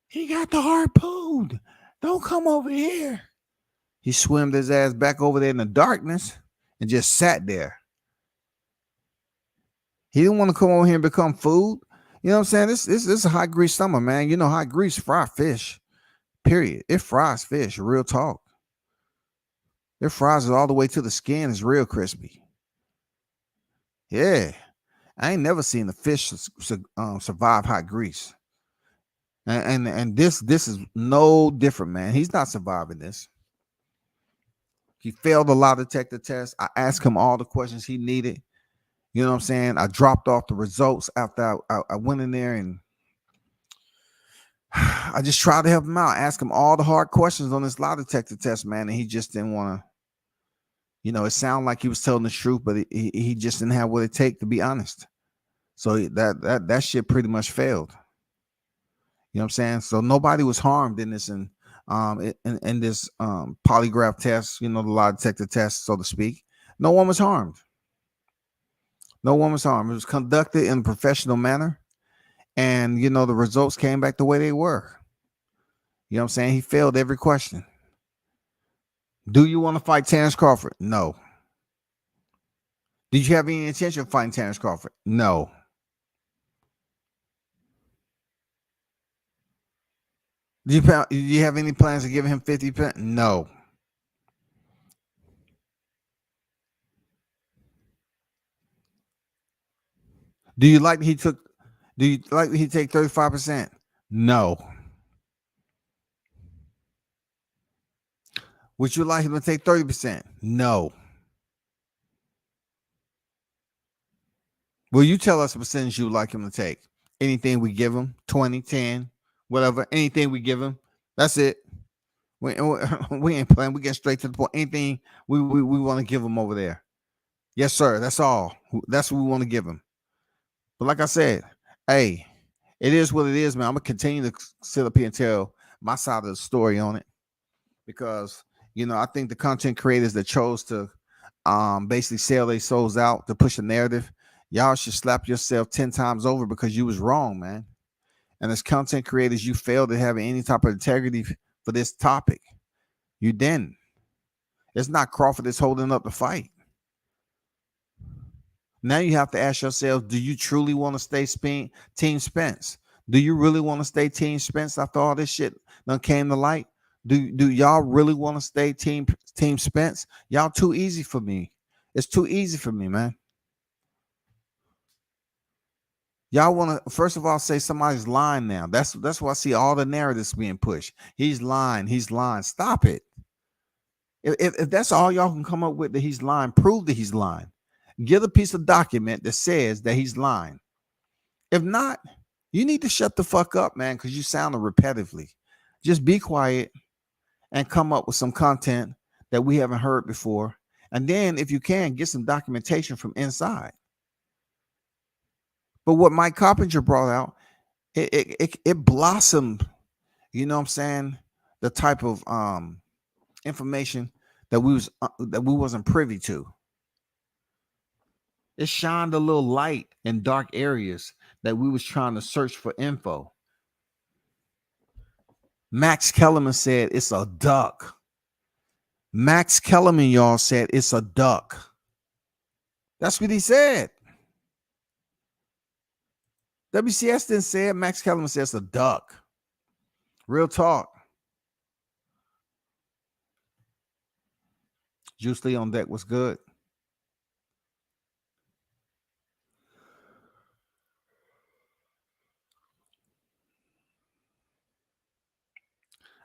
He got the harpoon. Don't come over here." He swam his ass back over there in the darkness and just sat there. He didn't want to come over here and become food. You know what I'm saying? This is a high grease summer, man. You know, high grease fry fish. Period. It fries fish. Real talk. It fries it all the way to the skin. It's real crispy. Yeah. I ain't never seen a fish survive hot grease. And this is no different, man. He's not surviving this. He failed a lie detector test. I asked him all the questions he needed. You know what I'm saying? I dropped off the results after I went in there, and I just tried to help him out. Ask him all the hard questions on this lie detector test, man. And he just didn't want to, it sounded like he was telling the truth, but he just didn't have what it take to be honest. So that shit pretty much failed. You know what I'm saying? So nobody was harmed in this in this polygraph test, the lie detector test, so to speak. No one was harmed. No one was harmed. It was conducted in a professional manner. And, the results came back the way they were. You know what I'm saying? He failed every question. Do you want to fight Terrence Crawford? No. Did you have any intention of fighting Terrence Crawford? No. Do you have any plans to give him 50%? No. Do you like he take 35%? No. Would you like him to take 30%? No. Will you tell us the percentage you would like him to take? Anything we give him, 20, 10, whatever, anything we give him, that's it. We ain't playing. We get straight to the point. Anything we want to give him over there. Yes, sir. That's all. That's what we want to give him. But like I said, hey, it is what it is, man. I'm going to continue to sit up here and tell my side of the story on it, because, I think the content creators that chose to basically sell their souls out to push a narrative, y'all should slap yourself 10 times over, because you was wrong, man. And as content creators, you failed to have any type of integrity for this topic. You didn't. It's not Crawford that's holding up the fight. Now you have to ask yourself, do you truly want to stay Team Spence? Do you really want to stay Team Spence after all this shit done came to light? Do y'all really want to stay Team Spence? Y'all too easy for me. It's too easy for me, man. Y'all want to, first of all, say somebody's lying now. That's why I see all the narratives being pushed. He's lying. He's lying. Stop it. If that's all y'all can come up with, that he's lying, prove that he's lying. Get a piece of document that says that he's lying. If not, you need to shut the fuck up, man, because you sound repetitively. Just be quiet and come up with some content that we haven't heard before. And then, if you can, get some documentation from inside. But what Mike Coppinger brought out, it blossomed, you know what I'm saying, the type of information that we wasn't privy to. It shined a little light in dark areas that we was trying to search for info. Max Kellerman said it's a duck. Max Kellerman, y'all, said it's a duck. That's what he said. WCS didn't say it. Max Kellerman says a duck. Real talk. Juice Lee on deck was good.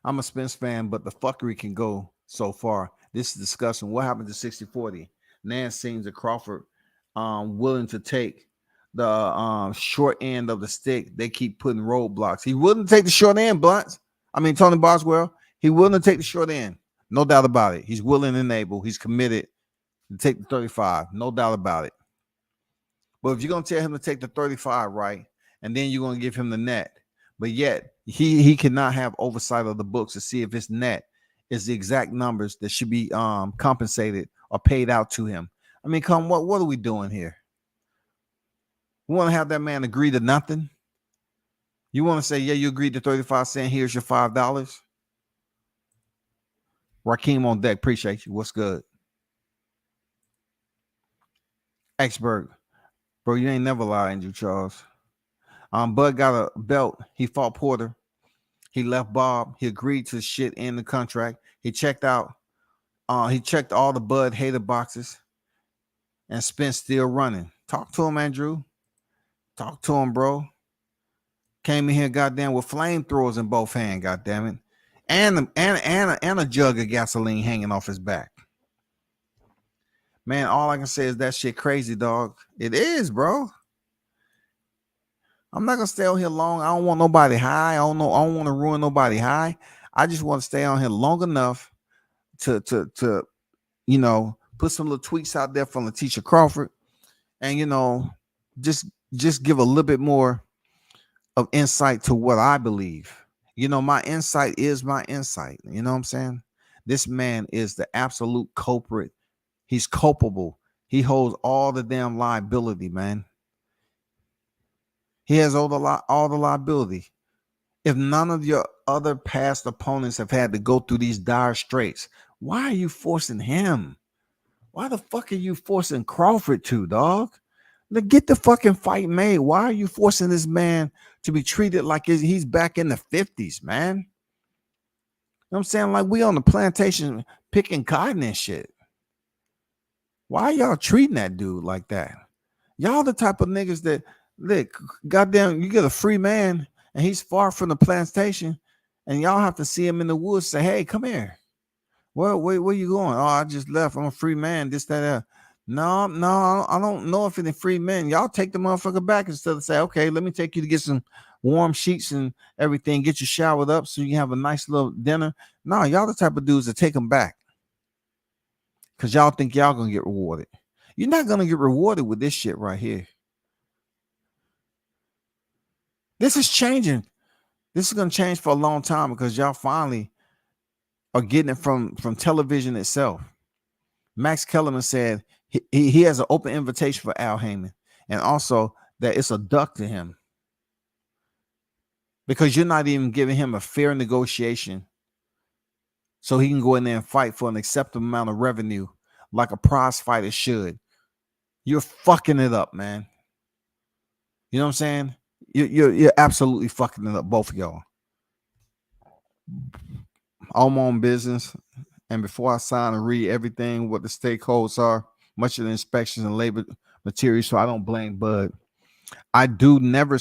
I'm a Spence fan, but the fuckery can go so far. This is discussing what happened to 60-40. Nance seems that Crawford willing to take the short end of the stick. They keep putting roadblocks. He wouldn't take the short end, Blunts. Tony Boswell, he willing to take the short end. No doubt about it. He's willing and able. He's committed to take the 35. No doubt about it. But if you're going to tell him to take the 35, right, and then you're going to give him the net, but yet he cannot have oversight of the books to see if his net is the exact numbers that should be compensated or paid out to him. What are we doing here? We want to have that man agree to nothing? You want to say, yeah, you agreed to 35 cents. Here's your $5. Raheem on deck. Appreciate you. What's good? Xberg. Bro, you ain't never lied, Andrew Charles. Bud got a belt. He fought Porter. He left Bob. He agreed to shit in the contract. He checked out. He checked all the Bud hater boxes. And Spence still running. Talk to him, Andrew. Talk to him, bro. Came in here, goddamn, with flamethrowers in both hands, goddamn it. And a jug of gasoline hanging off his back. Man, all I can say is that shit crazy, dog. It is, bro. I'm not gonna stay on here long. I don't want nobody high. I don't want to ruin nobody high. I just want to stay on here long enough to put some little tweets out there from Letitia Crawford, and just give a little bit more of insight to what I believe. My insight is my insight. You know what I'm saying? This man is the absolute culprit. He's culpable. He holds all the damn liability, man. He has all the liability. If none of your other past opponents have had to go through these dire straits, why are you forcing him? Why the fuck are you forcing Crawford to, dog? Get the fucking fight made. Why are you forcing this man to be treated like he's back in the 50s, man? You know what I'm saying? Like we on the plantation picking cotton and shit. Why are y'all treating that dude like that? Y'all the type of niggas that, look, goddamn, you get a free man and he's far from the plantation and y'all have to see him in the woods, say, hey, come here. Where you going? Oh, I just left. I'm a free man. This, that. No, I don't know if any free men. Y'all take the motherfucker back instead of say, okay, let me take you to get some warm sheets and everything, get you showered up so you can have a nice little dinner. No, y'all the type of dudes that take them back because y'all think y'all gonna get rewarded. You're not gonna get rewarded with this shit right here. This is changing. This is gonna change for a long time because y'all finally are getting it from television itself. Max Kellerman said he has an open invitation for Al Heyman, and also that it's a duck to him because you're not even giving him a fair negotiation so he can go in there and fight for an acceptable amount of revenue like a prize fighter should. You're fucking it up, man. You know what I'm saying? You're absolutely fucking it up, both of y'all. I'm on business, and before I sign and read everything what the stakeholders are, much of the inspections and labor materials, so I don't blame Bud. I would never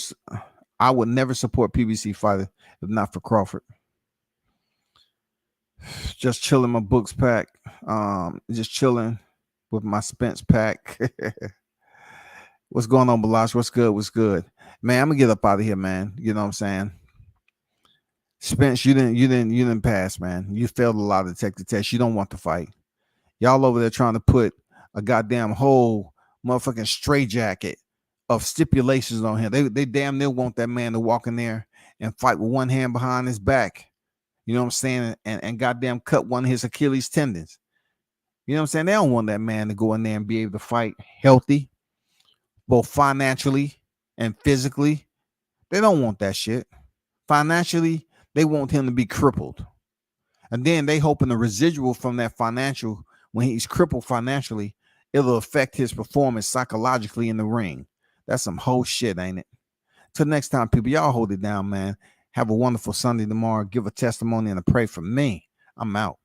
support PBC fighter if not for Crawford. Just chilling my books pack. Just chilling with my Spence pack. What's going on, Balash? What's good? Man, I'm gonna get up out of here, man. You know what I'm saying? Spence, you didn't pass, man. You failed a lot of detective tests. You don't want to fight. Y'all over there trying to put a goddamn whole motherfucking straitjacket of stipulations on him. They damn near want that man to walk in there and fight with one hand behind his back. You know what I'm saying? And goddamn cut one of his Achilles tendons. You know what I'm saying? They don't want that man to go in there and be able to fight healthy, both financially and physically. They don't want that shit. Financially, they want him to be crippled. And then they hoping the residual from that financial, when he's crippled financially, it'll affect his performance psychologically in the ring. That's some whole shit, ain't it? Till next time, people, y'all hold it down, man. Have a wonderful Sunday tomorrow. Give a testimony and a pray for me. I'm out.